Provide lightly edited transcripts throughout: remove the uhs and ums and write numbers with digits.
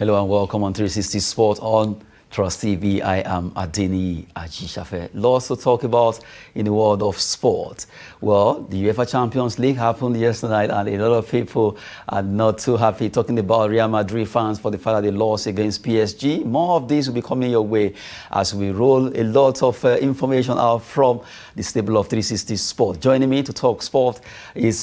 Hello and welcome on 360 Sport on Trust TV. I am Adeni Ajishafe. Lots to talk about in the world of sport. Well, the UEFA Champions League happened yesterday and a lot of people are not too happy talking about Real Madrid fans for the fact that they lost against PSG. More of this will be coming your way as we roll a lot of information out from the stable of 360 Sport. Joining me to talk sport is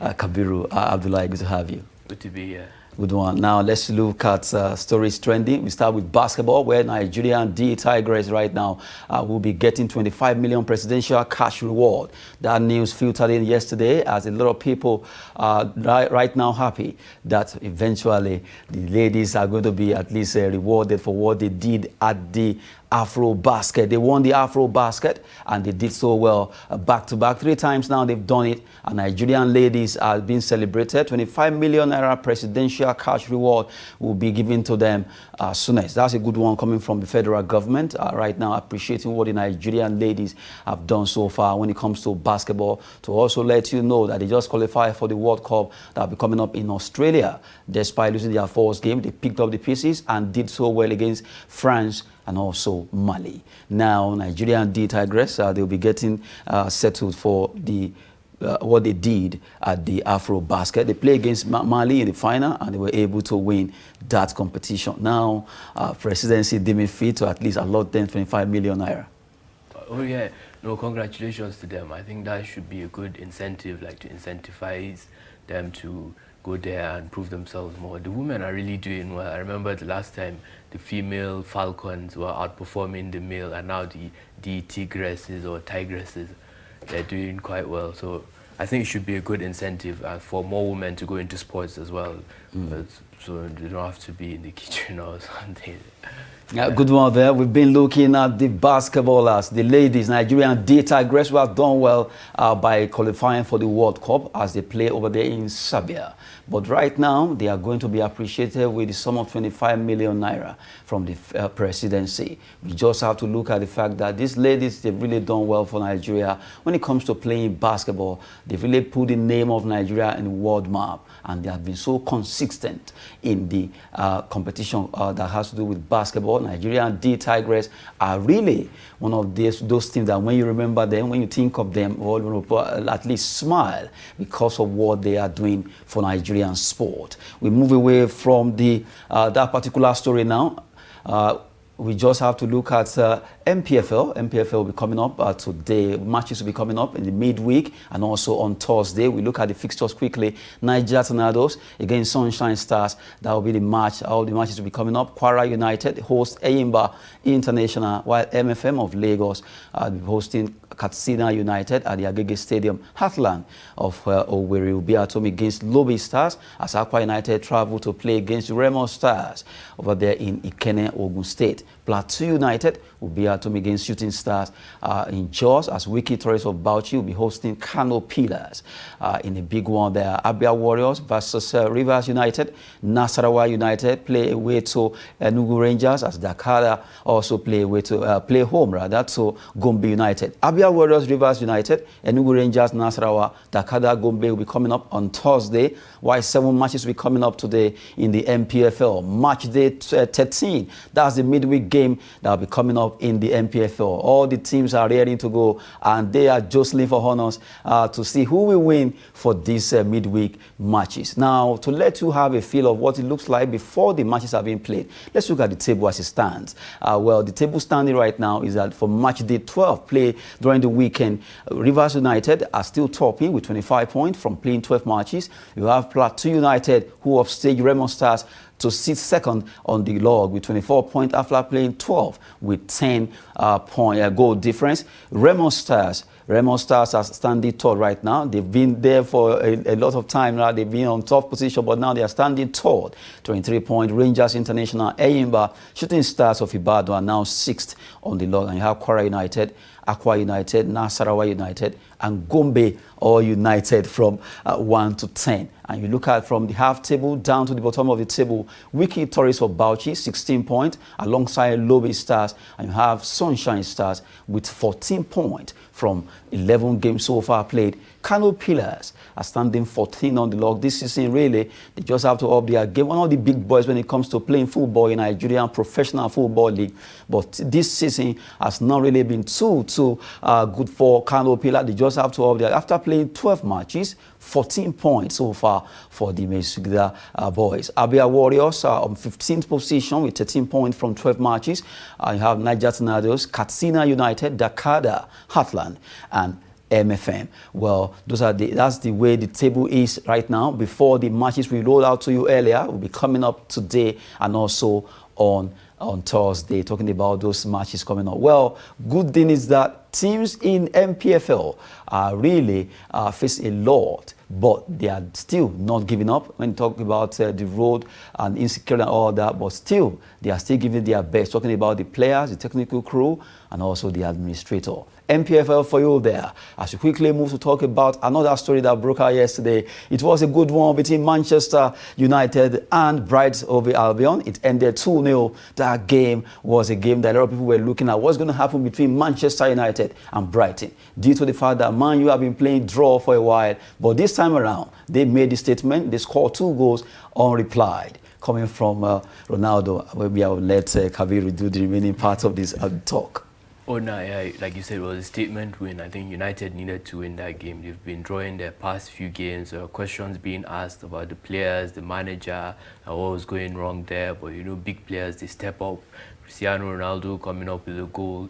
Kabiru Abdullah. Good to have you. Good to be here. Good one. Now let's look at stories trending. We start with basketball, where Nigerian Dtigress right now will be getting 25 million presidential cash reward. That news filtered in yesterday, as a lot of people are right now happy that eventually the ladies are going to be at least rewarded for what they did at the Afro Basket. They won the Afro Basket and they did so well back to back. 3 times now they've done it, and Nigerian ladies are being celebrated. 25 million naira presidential cash reward will be given to them soonest. That's a good one coming from the federal government right now, appreciating what the Nigerian ladies have done so far when it comes to basketball. To also let you know that they just qualified for the World Cup that will be coming up in Australia. Despite losing their first game, they picked up the pieces and did so well against France and also Mali. Now, Nigerian Dtigress, they'll be getting settled for the what they did at the Afro Basket. They played against Mali in the final and they were able to win that competition. Now, presidency deemed fit to at least allot them 25 million naira. Oh yeah, no, congratulations to them. I think that should be a good incentive, like to incentivize them to go there and prove themselves more. The women are really doing well. I remember the last time the female Falcons were outperforming the male, and now the Tigresses or Tigresses, they're doing quite well. So I think it should be a good incentive for more women to go into sports as well. So they don't have to be in the kitchen or something. Yeah, good one there. We've been looking at the basketballers, the ladies, Nigerian Dtigress, who have done well by qualifying for the World Cup as they play over there in Serbia. But right now, they are going to be appreciated with the sum of 25 million naira from the presidency. We just have to look at the fact that these ladies, they've really done well for Nigeria. When it comes to playing basketball, they've really put the name of Nigeria in the world map, and they have been so consistent in the competition that has to do with basketball. Nigerian Dtigress are really one of those teams that when you remember them, when you think of them, well, at least smile because of what they are doing for Nigerian sport. We move away from that particular story now. We just have to look at NPFL. NPFL will be coming up today. Matches will be coming up in the midweek and also on Thursday. We look at the fixtures quickly. Niger Tornadoes against Sunshine Stars. That will be the match. All the matches will be coming up. Kwara United host Eyimba International, while MFM of Lagos will be hosting Katsina United at the Agege Stadium. Heartland of Owerri will be at home against Lobi Stars as Akwa United travel to play against Remo Stars over there in Ikene, Ogun State. Plateau United will be at home against Shooting Stars in Jos as Wiki Torres of Bauchi will be hosting Kano Pillars in a big one there. Abia Warriors versus Rivers United. Nasarawa United play away to Enugu Rangers as Dakar also play away to play home rather to Gombe United. Abia Warriors, Rivers United, Enugu Rangers, Nasarawa, Dakar, Gombe will be coming up on Thursday, while 7 matches will be coming up today in the NPFL. Match day 13, that's the midweek game that will be coming up in the NPFL. All the teams are ready to go and they are jostling for honors to see who will win for these midweek matches. Now, to let you have a feel of what it looks like before the matches have been played, let's look at the table as it stands. Well, the table standing right now is that for match day 12 play during the weekend, Rivers United are still topping with 25 points from playing 12 matches. You have Plateau United, who upstage Remo Stars to sit second on the log with 24 points after playing 12 with 10 point goal difference. Remo Stars are standing third right now. They've been there for a lot of time now. They've been on top position, but now they are standing third. 23 points. Rangers International, Eyimba, Shooting Stars of Ibadan are now 6th on the log. And you have Kwara United, Akwa United, Nasarawa United, and Gombe all united from 1 to 10. And you look at from the half table down to the bottom of the table, Wiki Tourist for Bauchi, 16 points, alongside Lobe Stars, and you have Sunshine Stars with 14 points from 11 games so far played. Kano Pillars are standing 14 on the log this season. Really, they just have to up their game. One of the big boys when it comes to playing football in Nigerian professional football league. But this season has not really been too good for Kano Pillars. They just have to up their, after playing 12 matches, 14 points so far for the Mesugida boys. Abia Warriors are on 15th position with 13 points from 12 matches. You have Niger Tornadoes, Katsina United, Dakada, Heartland, and MFM. Well, that's the way the table is right now. Before the matches we rolled out to you earlier will be coming up today and also on Thursday, talking about those matches coming up. Well, good thing is that teams in NPFL are really facing a lot, but they are still not giving up when talking about the road and insecurity and all that, but still they are still giving their best, talking about the players, the technical crew, and also the administrator. NPFL for you there. As we quickly move to talk about another story that broke out yesterday. It was a good one between Manchester United and Brighton of Albion. It ended 2-0. That game was a game that a lot of people were looking at what's going to happen between Manchester United and Brighton, due to the fact that Man U have been playing draw for a while. But this time around, they made the statement. They scored 2 goals unreplied, coming from Ronaldo. Maybe I'll let Kabiru do the remaining part of this talk. Oh no, yeah, like you said, it was a statement win. I think United needed to win that game. They've been drawing their past few games. Questions being asked about the players, the manager, and what was going wrong there. But you know, big players, they step up. Cristiano Ronaldo coming up with a goal.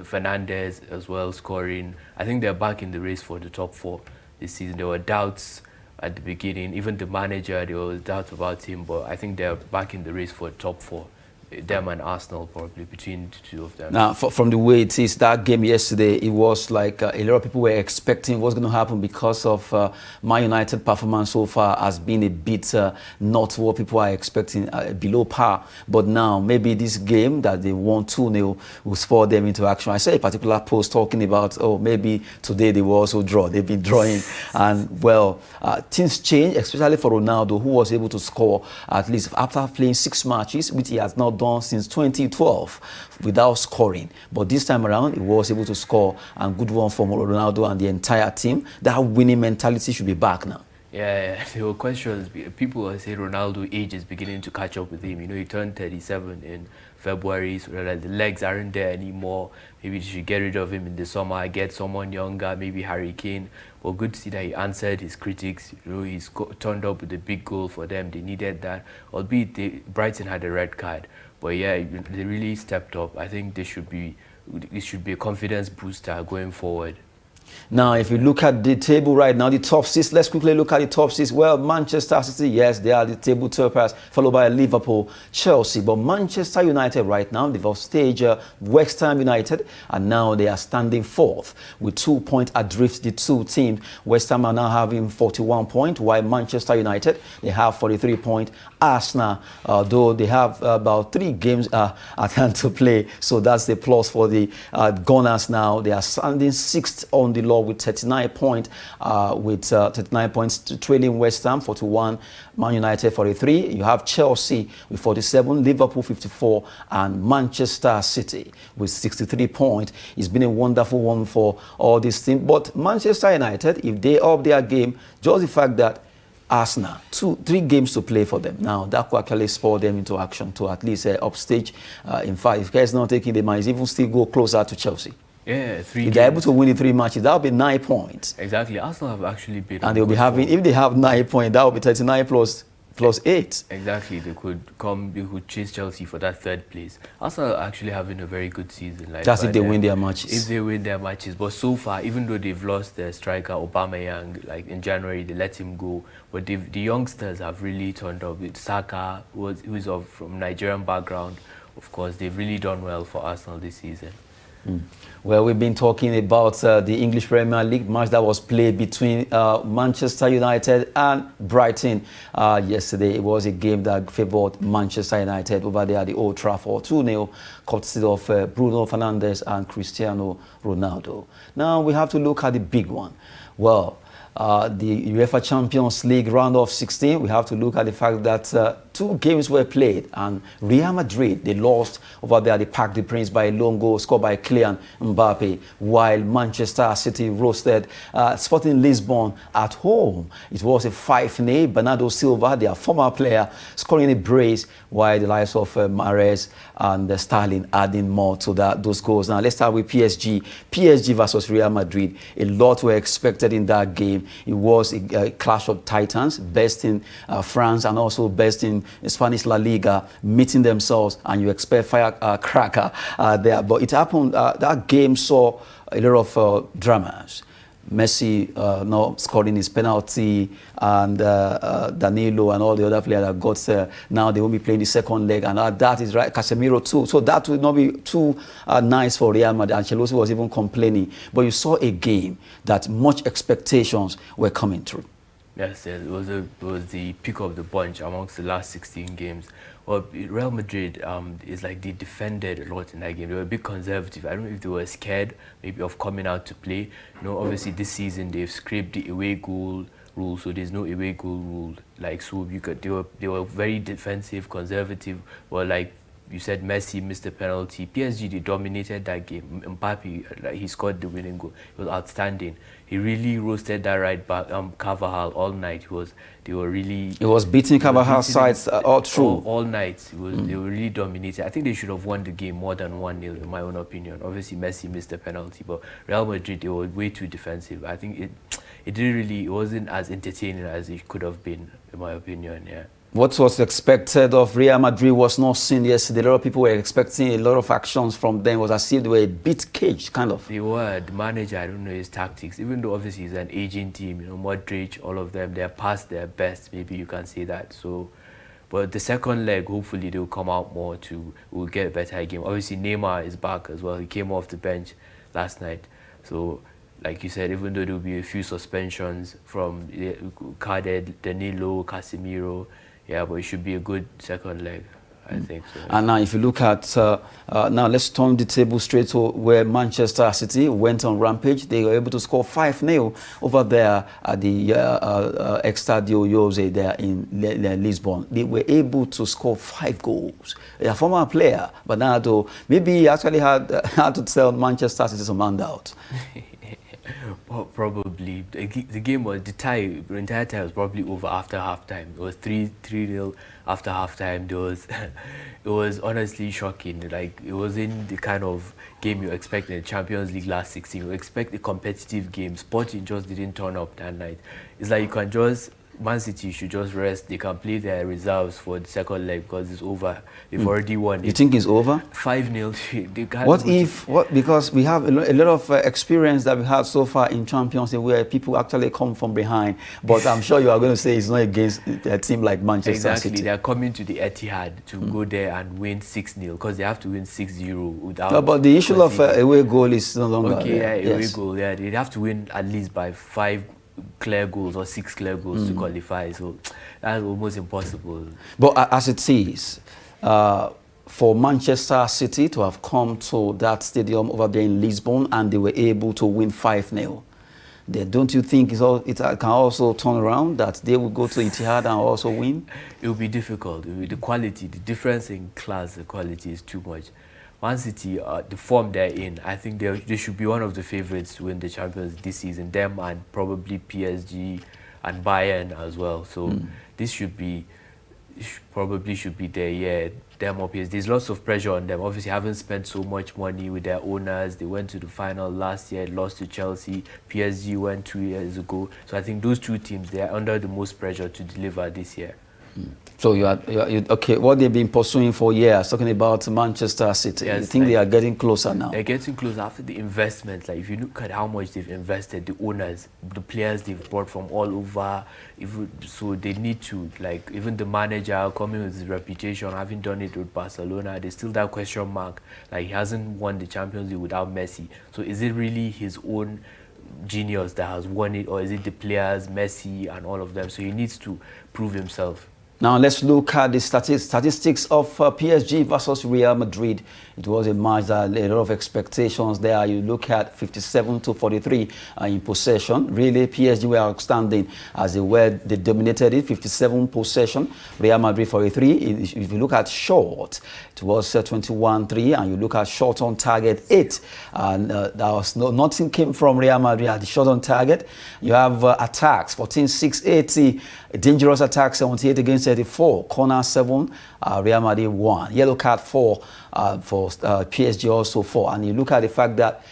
Fernandez as well scoring. I think they're back in the race for the top 4 this season. There were doubts at the beginning. Even the manager, there was doubts about him. But I think they're back in the race for the top 4. Them and Arsenal, probably between the 2 of them. Now, from the way it is, that game yesterday, it was like a lot of people were expecting what's going to happen because of Man United performance so far has been a bit not what people are expecting, below par. But now, maybe this game that they won 2-0 will spur them into action. I saw a particular post talking about, oh, maybe today they will also draw. They've been drawing. And, well, things change, especially for Ronaldo, who was able to score at least after playing 6 matches, which he has not done since 2012 without scoring. But this time around, he was able to score, and good one for Ronaldo and the entire team. That winning mentality should be back now. Yeah, there were questions. People were saying Ronaldo age is beginning to catch up with him. You know, he turned 37 in February, so that the legs aren't there anymore. Maybe they should get rid of him in the summer, get someone younger, maybe Harry Kane. Well, good to see that he answered his critics. You know, he's turned up with a big goal for them. They needed that. Albeit Brighton had a red card. But yeah, they really stepped up. I think it should be a confidence booster going forward. Now, if you look at the table right now, the top 6, let's quickly look at the top 6. Well, Manchester City, yes, they are the table toppers, followed by Liverpool, Chelsea. But Manchester United right now, they've offstaged West Ham United, and now they are standing 4th with 2 points adrift, the 2 teams. West Ham are now having 41 points, while Manchester United, they have 43 points. Arsenal, though they have about 3 games at hand to play, so that's the plus for the Gunners now. They are standing 6th on the law with 39 points, trailing West Ham 41, Man United 43. You have Chelsea with 47, Liverpool 54, and Manchester City with 63 points. It's been a wonderful one for all these teams. But Manchester United, if they up their game, just the fact that Arsenal, 3 games to play for them. Now, that could actually spur them into action to at least upstage. In fact, if guys not taking the minds, even still go closer to Chelsea. Yeah, 3 If they're able to win the 3 matches, that will be 9 points. Exactly. Arsenal have actually been. And they'll be having, if they have 9 points, that will be 39 plus 8. Exactly. They could chase Chelsea for that 3rd place. Arsenal are actually having a very good season. That's if they win their matches. If they win their matches. But so far, even though they've lost their striker, Aubameyang, like in January, they let him go. But the youngsters have really turned up. With Saka, who is from Nigerian background, of course, they've really done well for Arsenal this season. Well, we've been talking about the English Premier League match that was played between Manchester United and Brighton yesterday. It was a game that favoured Manchester United over there at the Old Trafford, 2-0, courtesy of Bruno Fernandes and Cristiano Ronaldo. Now we have to look at the big one. Well, the UEFA Champions League round of 16, we have to look at the fact that 2 games were played, and Real Madrid, they lost over there at the Parc des Princes by a lone goal scored by Kylian Mbappe, while Manchester City roasted Sporting Lisbon at home. It was a 5-0. Bernardo Silva, their former player, scoring a brace, while the likes of Mahrez and Sterling adding more to those goals. Now, let's start with PSG. PSG versus Real Madrid. A lot were expected in that game. It was a clash of titans, best in France and also best in Spanish La Liga, meeting themselves, and you expect firecracker there. But it happened, that game saw a lot of dramas. Messi not scoring his penalty, and Danilo and all the other players that got now they will be playing the second leg, and that is right, Casemiro too. So that would not be too nice for Real Madrid. Ancelotti was even complaining. But you saw a game that much expectations were coming through. Yes, it was the pick of the bunch amongst the last 16 games. Well, Real Madrid is like they defended a lot in that game. They were a bit conservative. I don't know if they were scared maybe of coming out to play. You know, obviously this season they've scraped the away goal rule, so there's no away goal rule. Like, so you could, they were very defensive, conservative. Well, like you said, Messi missed the penalty. PSG, they dominated that game. Mbappe, like, he scored the winning goal. It was outstanding. He really roasted that right back, Carvajal, all night. They were really... It was beating Carvajal's sides all through. All night. They were really dominated. I think they should have won the game more than 1-0, in my own opinion. Obviously, Messi missed the penalty, but Real Madrid, they were way too defensive. I think it wasn't as entertaining as it could have been, in my opinion, yeah. What was expected of Real Madrid was not seen yesterday. A lot of people were expecting a lot of actions from them. It was as if they were a bit caged, kind of. They were. The manager, I don't know his tactics. Even though obviously he's an aging team, you know, Madrid, all of them, they're past their best. Maybe you can say that. So, but the second leg, hopefully they'll come out more we'll get a better game. Obviously Neymar is back as well. He came off the bench last night. So, like you said, even though there'll be a few suspensions from carded Danilo, Casemiro, yeah, but it should be a good second leg, I think so. And now if you look at, now let's turn the table straight to where Manchester City went on rampage. They were able to score 5-0 over there at the Estadio Jose there in Lisbon. They were able to score 5 goals. A former player, Bernardo, maybe he actually had to tell Manchester City some handout. Probably. The game was, the entire time was probably over after halftime. It was 3-0 after halftime. It was honestly shocking. Like, it wasn't the kind of game you expect in the Champions League last 16. You expect a competitive game. Sporting just didn't turn up that night. It's like you can just... Man City should just rest. They can play their reserves for the second leg because it's over. They've already won. You think it's over? 5-0. Because we have a lot of experience that we had so far in Champions League where people actually come from behind. But I'm sure you are going to say it's not against a team like Manchester City. They're coming to the Etihad to go there and win 6-0 because they have to win 6-0 without... No, but the issue of away goal is no longer... Okay, yeah, away goal, yeah. They have to win at least by 5 clear goals or 6 clear goals to qualify, so that's almost impossible. But as it is, for Manchester City to have come to that stadium over there in Lisbon and they were able to win 5-0, don't you think it can also turn around, that they will go to Etihad and also win? It will be difficult. The quality, the difference in class, the quality is too much. Man City, the form they're in, I think they should be one of the favourites to win the Champions this season. Them and probably PSG and Bayern as well. So this probably should be there. Yeah, them or PSG. There's lots of pressure on them. Obviously, haven't spent so much money with their owners. They went to the final last year, lost to Chelsea. PSG went 2 years ago. So I think those two teams, they are under the most pressure to deliver this year. So you okay, what they've been pursuing for years, talking about Manchester City, yes, you think they are getting closer now? They're getting closer after the investment. Like, if you look at how much they've invested, the owners, the players they've brought from all over, so they need to, like, even the manager coming with his reputation, having done it with Barcelona, there's still that question mark. Like, he hasn't won the Champions League without Messi. So is it really his own genius that has won it, or is it the players, Messi and all of them? So he needs to prove himself. Now let's look at the statistics of PSG versus Real Madrid. It was a match that a lot of expectations there. You look at 57 to 43 in possession. Really, PSG were outstanding as they dominated it. 57 possession, Real Madrid 43. If you look at shot, it was 21-3, and you look at shot on target 8, and nothing came from Real Madrid at the shot on target. You have attacks 14-6, 80. Dangerous attack 78 against 34, corner 7, Real Madrid 1, yellow card 4 for PSG also 4. And you look at the fact that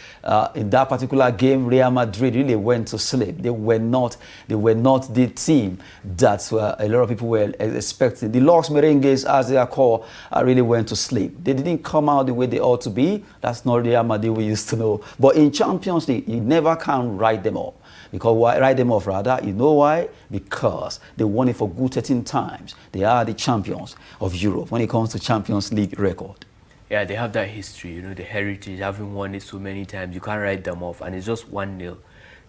in that particular game, Real Madrid really went to sleep. They were not the team that a lot of people were expecting. The Los Merengues, as they are called, really went to sleep. They didn't come out the way they ought to be. That's not Real Madrid we used to know. But in Champions League, you never can write them off. Because why write them off rather? You know why? Because they won it for good 13 times. They are the champions of Europe when it comes to Champions League record. Yeah, they have that history, the heritage, having won it so many times. You can't write them off, and it's just 1-0.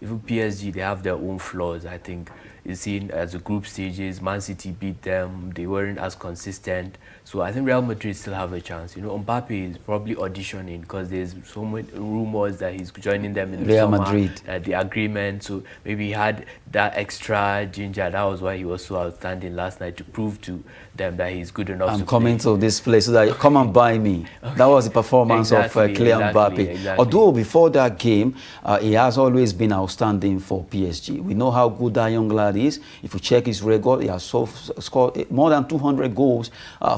Even PSG, they have their own flaws, I think. You've seen as the group stages, Man City beat them, they weren't as consistent. So I think Real Madrid still have a chance. Mbappe is probably auditioning because there's so many rumors that he's joining them in the Real summer, Madrid. the agreement. So maybe he had that extra ginger. That was why he was so outstanding last night, to prove to them that he's good enough. I'm coming to this place so that you come and buy me. Okay. That was the performance of Kylian Mbappe. Exactly. Although before that game, he has always been outstanding for PSG. We know how good that young lad is. If you check his record, he has scored more than 200 goals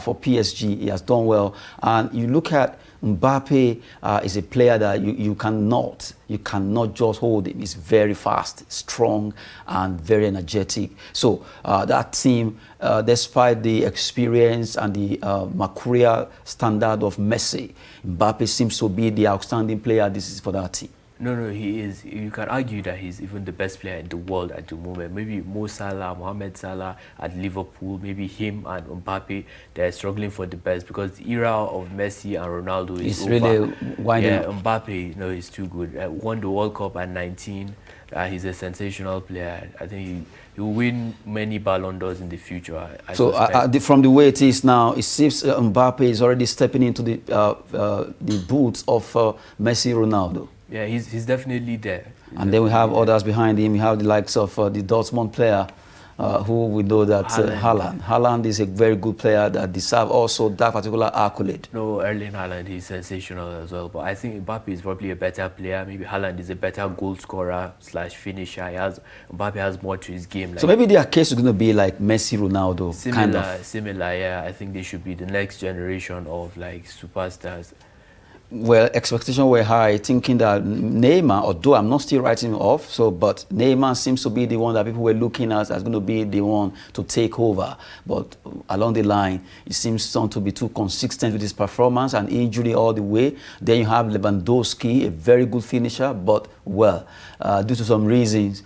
for PSG. He has done well. And you look at Mbappe is a player that you cannot just hold him. He's very fast, strong, and very energetic. So that team, despite the experience and the mercurial standard of Messi, Mbappe seems to be the outstanding player this is for that team. No, he is. You can argue that he's even the best player in the world at the moment. Maybe Mo Salah, Mohamed Salah at Liverpool, maybe him and Mbappe, they're struggling for the best because the era of Messi and Ronaldo is over. Really winding up. Mbappe, he's too good. Won the World Cup at 19. He's a sensational player. I think he will win many Ballon d'Ors in the future. From the way it is now, it seems Mbappe is already stepping into the boots of Messi, Ronaldo. Yeah, he's definitely there. And then we have others behind him. We have the likes of the Dortmund player, who we know that Haaland. Haaland is a very good player that deserves also that particular accolade. No, Erling Haaland, he's sensational as well. But I think Mbappe is probably a better player. Maybe Haaland is a better goal scorer / finisher. Mbappe has more to his game. So maybe their case is going to be like Messi, Ronaldo, Similar, yeah. I think they should be the next generation of superstars. Well, expectations were high, thinking that Neymar, although I'm not still writing him off, but Neymar seems to be the one that people were looking at as going to be the one to take over. But along the line, it seems not to be too consistent with his performance and injury all the way. Then you have Lewandowski, a very good finisher, but due to some reasons,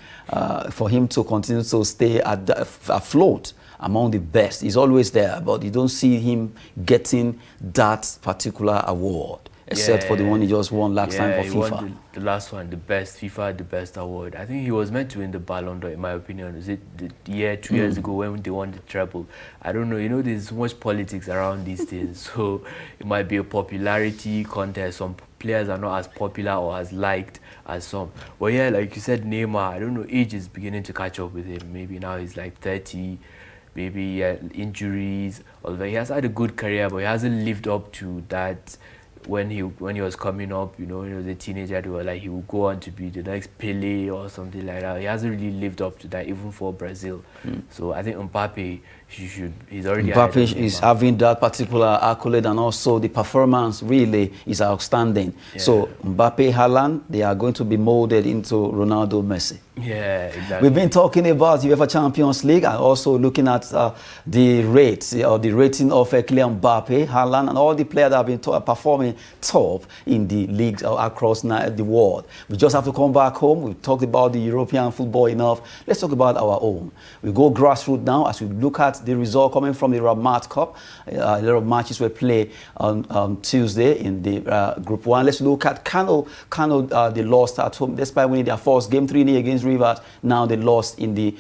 for him to continue to stay afloat among the best, he's always there, but you don't see him getting that particular award. Except for the one he just won last time for FIFA. Won the last one, the best FIFA, the best award. I think he was meant to win the Ballon d'Or, in my opinion. Is it the year, 2 years ago when they won the treble? I don't know. There's so much politics around these things. So it might be a popularity contest. Some players are not as popular or as liked as some. But yeah, like you said, Neymar, I don't know, age is beginning to catch up with him. Maybe now he's like 30. Maybe injuries. Although he has had a good career, but he hasn't lived up to that. When he was coming up, when he was a teenager, they were like he would go on to be the next Pele or something like that. He hasn't really lived up to that, even for Brazil. So I think Mbappe, he's already. Mbappe is having that particular accolade, and also the performance really is outstanding. Yeah. So Mbappe, Haaland, they are going to be molded into Ronaldo, Messi. Yeah, exactly. We've been talking about UEFA Champions League and also looking at the rates or the rating of Kylian Mbappe, Haaland, and all the players that have been performing top in the leagues across the world. We just have to come back home. We've talked about the European football enough. Let's talk about our own. We go grassroots now as we look at the result coming from the Ramat Cup. A lot of matches were played on Tuesday in the Group 1. Let's look at Kano. Kano, they lost at home despite winning their first game 3-0 against Rivers. Now they lost in the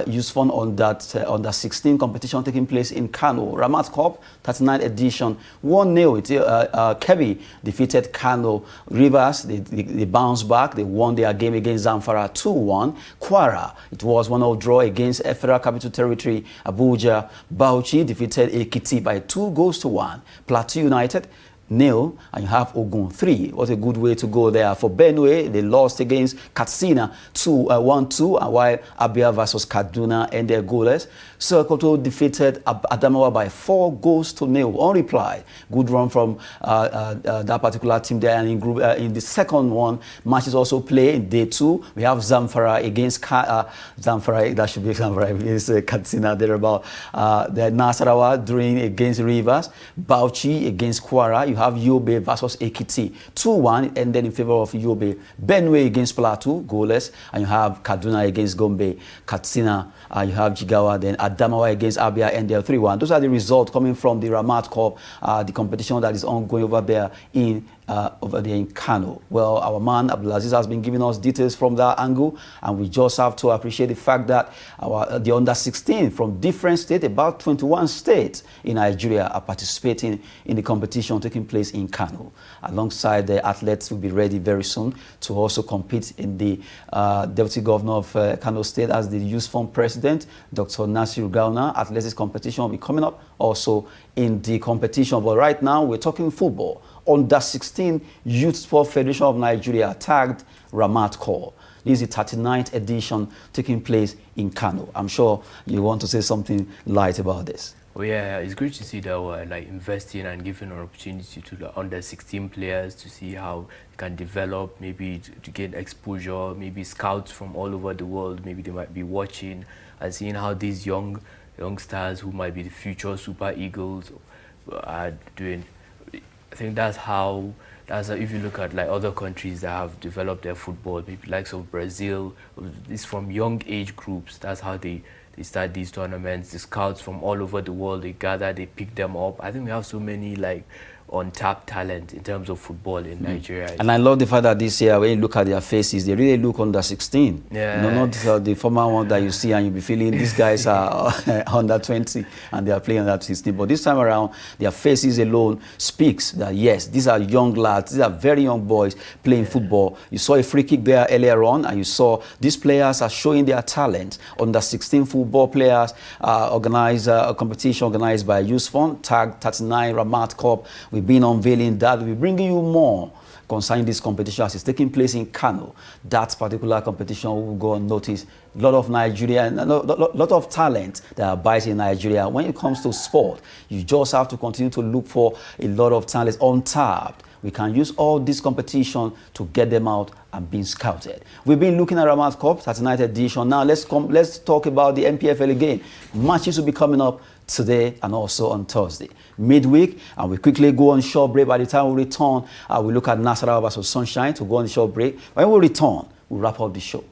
Youth Fund under 16 competition taking place in Kano. Ramat Cup, 39th edition, 1-0. Kebbi defeated Kano. Rivers, they bounced back. They won their game against Zamfara 2-1. Kwara, it was 1-0 draw against Federal Capital Territory Abuja. Bauchi defeated Ekiti by 2-1. Plateau United 0, and you have Ogun 3. What a good way to go there. For Benue, they lost against Katsina 1-2, and while Abia versus Kaduna ended goalless. Sokoto defeated Adamawa by 4-0 on reply. Good run from that particular team there. And in the second one, matches also play in day 2. We have Zamfara against Zamfara. That should be Zamfara against Katsina. They're about the Nasarawa doing against Rivers. Bauchi against Kwara. You have Yobe versus Ekiti 2-1, ended in favor of Yobe. Benue against Plateau, goalless, and you have Kaduna against Gombe. Katsina, you have Jigawa, then Adamawa against Abia, ended 3-1. Those are the results coming from the Ramat Cup, the competition that is ongoing over there in Kano. Well, our man Abdulaziz has been giving us details from that angle, and we just have to appreciate the fact that the under 16 from different states, about 21 states in Nigeria, are participating in the competition taking place in Kano. Alongside the athletes will be ready very soon to also compete in the Deputy Governor of Kano State as the Youth Fund President, Dr. Nasir Gauna. Athletics competition will be coming up also in the competition. But right now, we're talking football. Under 16 Youth Sport Federation of Nigeria tagged Ramat Cup. This is the 39th edition taking place in Kano. I'm sure you want to say something light about this. Well, yeah, it's great to see that we're like investing and giving an opportunity to the under 16 players to see how they can develop, maybe to get exposure, maybe scouts from all over the world, maybe they might be watching and seeing how these youngsters who might be the future Super Eagles are doing. I think that's how if you look at like other countries that have developed their football, maybe likes of Brazil, it's from young age groups. That's how they start these tournaments. The scouts from all over the world, they gather, they pick them up. I think we have so many like untapped talent in terms of football in Nigeria. And I love the fact that this year, when you look at their faces, they really look under 16. Yeah. You know, not the former one that you see and you'll be feeling these guys are under 20 and they are playing under 16. But this time around, their faces alone speaks that, yes, these are young lads, these are very young boys playing football. You saw a free kick there earlier on, and you saw these players are showing their talent. Under 16 football players organize a competition organized by Youth Fund, tagged 39 Ramat Cup. We've been unveiling that. We're bringing you more concerning this competition as it's taking place in Kano. That particular competition will go unnoticed. A lot of Nigeria and a lot of talent that are biased in Nigeria. When it comes to sport, you just have to continue to look for a lot of talents untapped. We can use all this competition to get them out and being scouted. We've been looking at Ramat Cup, 39th edition. Now let's talk about the NPFL again. Matches will be coming up today and also on Thursday. Midweek, and we quickly go on short break. By the time we return, we look at Nasarawa versus Sunshine to go on the short break. When we return, we'll wrap up the show.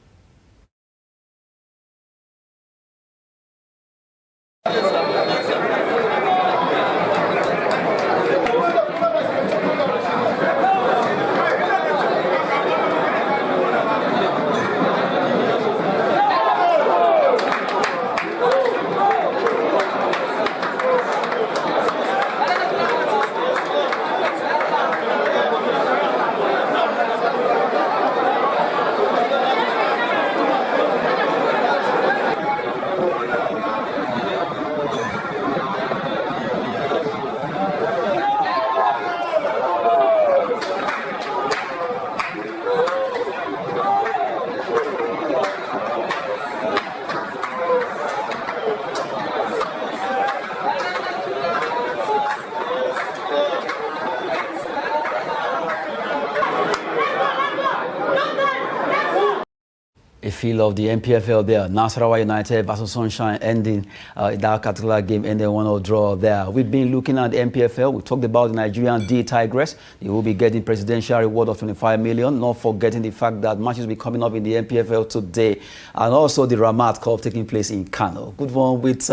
a feel of the NPFL there. Nasarawa United versus Sunshine ending that particular game, ending 1-0 draw there. We've been looking at the NPFL. We talked about the Nigerian Dtigress. They will be getting presidential reward of 25 million. Not forgetting the fact that matches will be coming up in the NPFL today, and also the Ramat Cup taking place in Kano. Good one with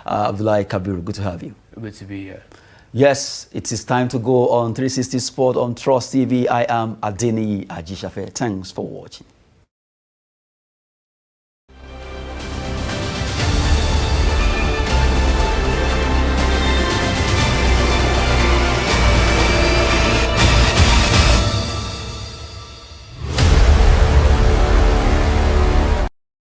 Abdullahi Kabiru. Good to have you. Good to be here. Yes, it is time to go on 360 Sport on Trust TV. I am Adeni Ajishafe. Thanks for watching.